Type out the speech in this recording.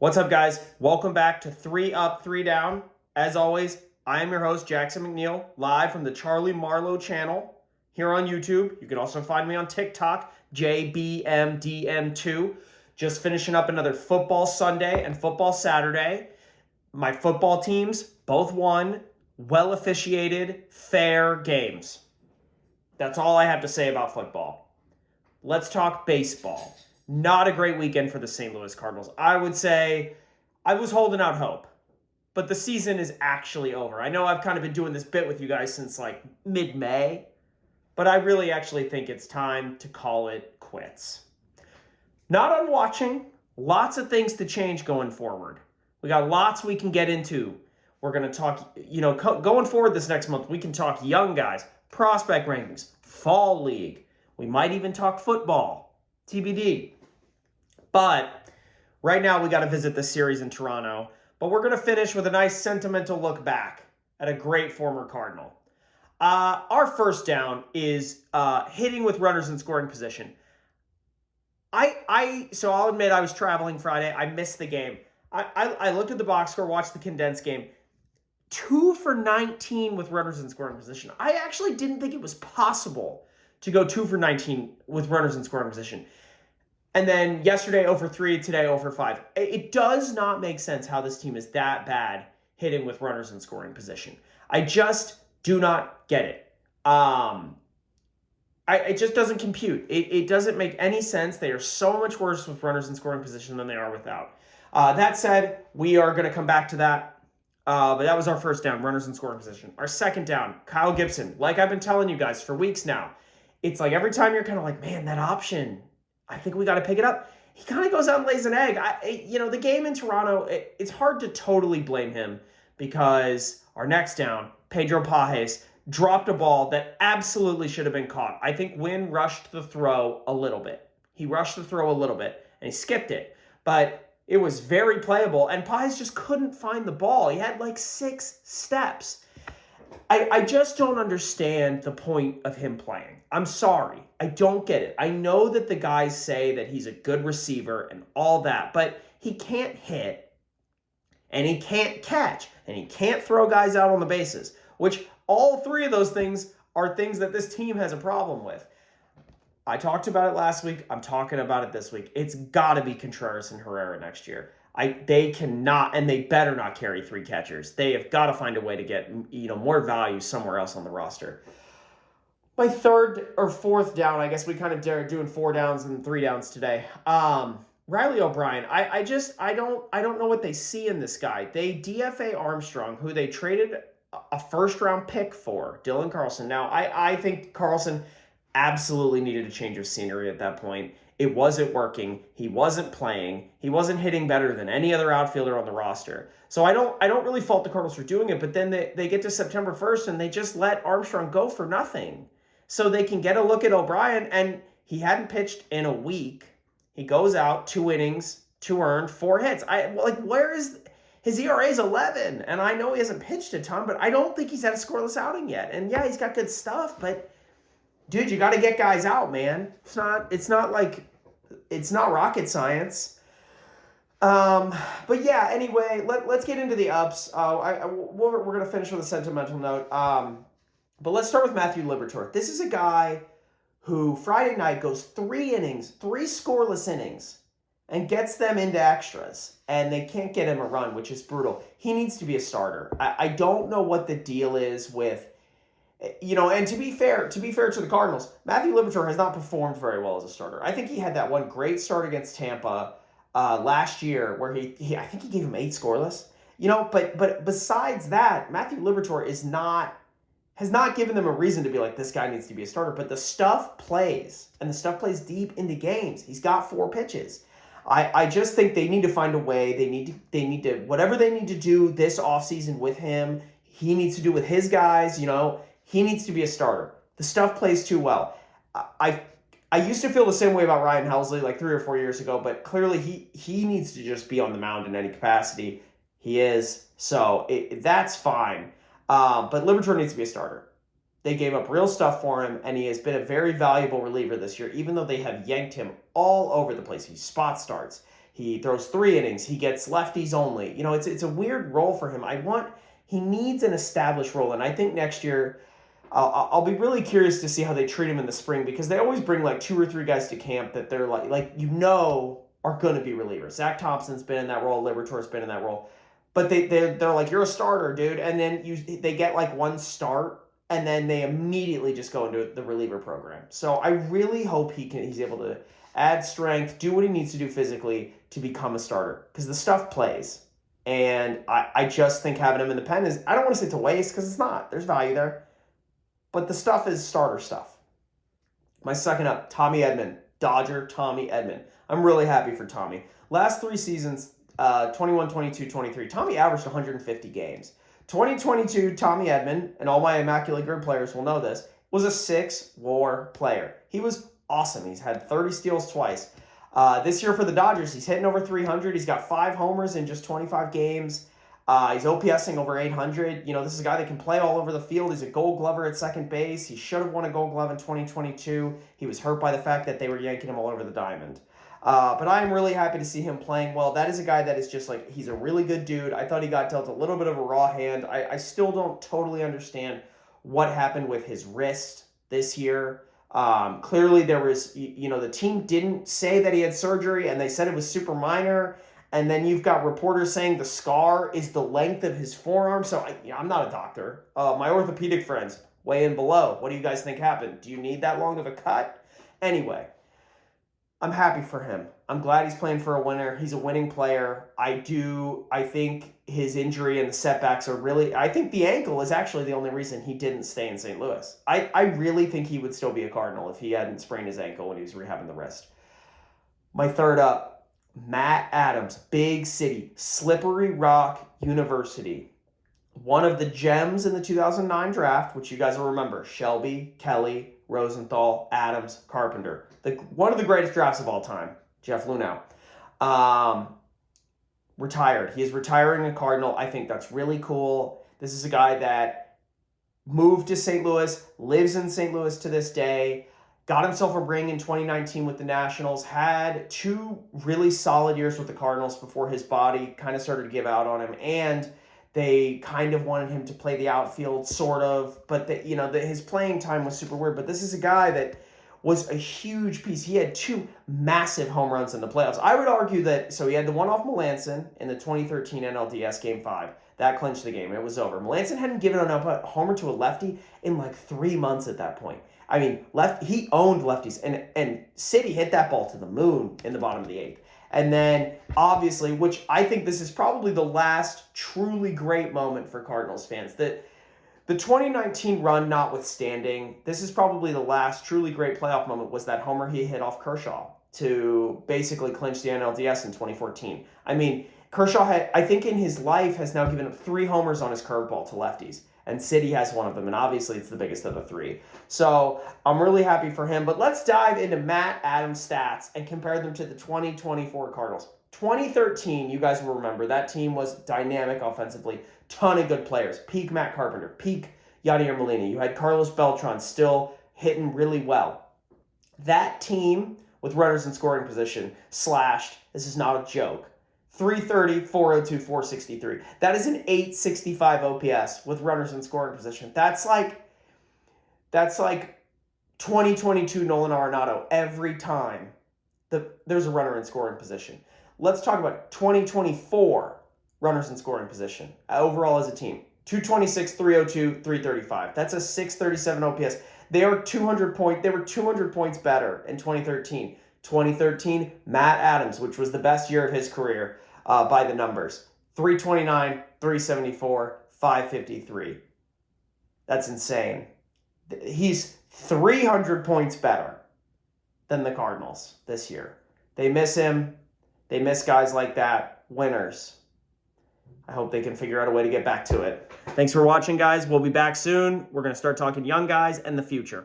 What's up, guys? Welcome back to 3 Up, 3 Down. As always, I am your host, Jackson McNeal, live from the Charlie Marlowe channel here on YouTube. You can also find me on TikTok, JBMDM2. Just finishing up another football Sunday and football Saturday. My football teams both won, well officiated, fair games. That's all I have to say about football. Let's talk baseball. Not a great weekend for the St. Louis Cardinals. I would say I was holding out hope, but the season is actually over. I know I've kind of been doing this bit with you guys since like mid-May, but I really actually think it's time to call it quits. Not on watching. Lots of things to change going forward. We got lots we can get into. We're going to talk, going forward this next month, we can talk young guys, prospect rankings, fall league. We might even talk football, TBD. But right now we got to visit the series in Toronto. But we're going to finish with a nice sentimental look back at a great former Cardinal. Our first down is hitting with runners in scoring position. So I'll admit I was traveling Friday. I missed the game. I looked at the box score, watched the condensed game. 2 for 19 with runners in scoring position. I actually didn't think it was possible to go 2 for 19 with runners in scoring position. And then yesterday 0 for 3, today 0 for 5. It does not make sense how this team is that bad hitting with runners in scoring position. I just do not get it. It just doesn't compute. It doesn't make any sense. They are so much worse with runners in scoring position than they are without. That said, we are going to come back to that. But that was our first down, runners in scoring position. Our second down, Kyle Gibson. Like I've been telling you guys for weeks now, it's like every time you're kind of like, man, that option, I think we got to pick it up. He kind of goes out and lays an egg. The game in Toronto, it's hard to totally blame him because our next down, Pedro Pages, dropped a ball that absolutely should have been caught. I think Wynn rushed the throw a little bit. He rushed the throw a little bit, and he skipped it. But it was very playable, and Pages just couldn't find the ball. He had like 6 steps. I just don't understand the point of him playing. I'm sorry. I don't get it. I know that the guys say that he's a good receiver and all that, but he can't hit, and he can't catch, and he can't throw guys out on the bases, which all 3 of those things are things that this team has a problem with. I talked about it last week. I'm talking about it this week. It's got to be Contreras and Herrera next year. They cannot, and they better not carry 3 catchers. They have got to find a way to get more value somewhere else on the roster. My third or fourth down, I guess we kind of are doing 4 downs and 3 downs today. Riley O'Brien. I don't know what they see in this guy. They DFA Armstrong, who they traded a first-round pick for, Dylan Carlson. Now, I think Carlson absolutely needed a change of scenery at that point. It wasn't working. He wasn't playing. He wasn't hitting better than any other outfielder on the roster. So I don't really fault the Cardinals for doing it, but then they get to September 1st and they just let Armstrong go for nothing. So they can get a look at O'Brien, and he hadn't pitched in a week. He goes out, 2 innings, 2 earned, 4 hits. Where is his ERA is 11, and I know he hasn't pitched a ton, but I don't think he's had a scoreless outing yet. And yeah, he's got good stuff, but dude, you got to get guys out, man. It's not rocket science. But yeah, anyway, let's get into the ups. We're going to finish with a sentimental note. But let's start with Matthew Liberatore. This is a guy who Friday night goes 3 innings, 3 scoreless innings, and gets them into extras. And they can't get him a run, which is brutal. He needs to be a starter. I don't know what the deal is with, and to be fair to the Cardinals, Matthew Liberatore has not performed very well as a starter. I think he had that one great start against Tampa last year where I think he gave him 8 scoreless. But besides that, Matthew Liberatore has not given them a reason to be like, this guy needs to be a starter. But the stuff plays, and the stuff plays deep into games. He's got 4 pitches. I just think they need to find a way. They need to whatever they need to do this offseason with him, he needs to do with his guys, He needs to be a starter. The stuff plays too well. I used to feel the same way about Ryan Helsley like 3 or 4 years ago, but clearly he needs to just be on the mound in any capacity. He is, so that's fine. But Liberatore needs to be a starter. They gave up real stuff for him, and he has been a very valuable reliever this year, even though they have yanked him all over the place. He spot starts. He throws 3 innings. He gets lefties only. You know, it's a weird role for him. He needs an established role, and I think next year I'll be really curious to see how they treat him in the spring, because they always bring like 2 or 3 guys to camp that they're are going to be relievers. Zach Thompson's been in that role. Liberatore's been in that role. But they're like, you're a starter, dude. And then they get like 1 start, and then they immediately just go into the reliever program. So I really hope he's able to add strength, do what he needs to do physically to become a starter, because the stuff plays. And I just think having him in the pen is, I don't want to say it's a waste, because it's not. There's value there. But the stuff is starter stuff. My second up, Tommy Edman. Dodger Tommy Edman. I'm really happy for Tommy. Last 3 seasons, 21, 22, 23, Tommy averaged 150 games. 2022, Tommy Edman, and all my Immaculate Grid players will know this, was a 6-WAR player. He was awesome. He's had 30 steals twice. This year for the Dodgers, he's hitting over 300. He's got 5 homers in just 25 games. He's OPSing over 800. You know, this is a guy that can play all over the field. He's a Gold Glover at second base. He should have won a Gold Glove in 2022. He was hurt by the fact that they were yanking him all over the diamond. But I am really happy to see him playing well. That is a guy that is just like, he's a really good dude. I thought he got dealt a little bit of a raw hand. I still don't totally understand what happened with his wrist this year. Clearly there was, the team didn't say that he had surgery, and they said it was super minor. And then you've got reporters saying the scar is the length of his forearm. So I'm not a doctor. My orthopedic friends, weigh in below. What do you guys think happened? Do you need that long of a cut? Anyway, I'm happy for him. I'm glad he's playing for a winner. He's a winning player. I think his injury and the setbacks are really, I think the ankle is actually the only reason he didn't stay in St. Louis. I really think he would still be a Cardinal if he hadn't sprained his ankle when he was rehabbing the wrist. My third up, Matt Adams, Big City, Slippery Rock University. One of the gems in the 2009 draft, which you guys will remember, Shelby, Kelly, Rosenthal, Adams, Carpenter. One of the greatest drafts of all time, Jeff Luhnow. Retired. He is retiring a Cardinal. I think that's really cool. This is a guy that moved to St. Louis, lives in St. Louis to this day. Got himself a ring in 2019 with the Nationals, had 2 really solid years with the Cardinals before his body kind of started to give out on him, and they kind of wanted him to play the outfield, sort of, but his playing time was super weird. But this is a guy that was a huge piece. He had 2 massive home runs in the playoffs. I would argue that, so he had the one off Melanson in the 2013 NLDS Game 5. That clinched the game. It was over. Melanson hadn't given up a homer to a lefty in like 3 months at that point. I mean, he owned lefties, and City hit that ball to the moon in the bottom of the 8th. And then, obviously, which I think this is probably the last truly great moment for Cardinals fans. The 2019 run notwithstanding, this is probably the last truly great playoff moment, was that homer he hit off Kershaw to basically clinch the NLDS in 2014. I mean, Kershaw I think in his life, has now given up 3 homers on his curveball to lefties. And City has one of them, and obviously it's the biggest of the 3. So I'm really happy for him. But let's dive into Matt Adams' stats and compare them to the 2024 Cardinals. 2013, you guys will remember, that team was dynamic offensively. Ton of good players. Peak Matt Carpenter. Peak Yadier Molina. You had Carlos Beltran still hitting really well. That team, with runners in scoring position, slashed, this is not a joke, 330, 402, 463. That is an 865 OPS with runners in scoring position. That's like 2022 Nolan Arenado every time there's a runner in scoring position. Let's talk about 2024 runners in scoring position overall as a team. 226, 302, 335. That's a 637 OPS. They were 200 points better in 2013. 2013, Matt Adams, which was the best year of his career by the numbers. 329, 374, 553. That's insane. He's 300 points better than the Cardinals this year. They miss him. They miss guys like that. Winners. I hope they can figure out a way to get back to it. Thanks for watching, guys. We'll be back soon. We're going to start talking young guys and the future.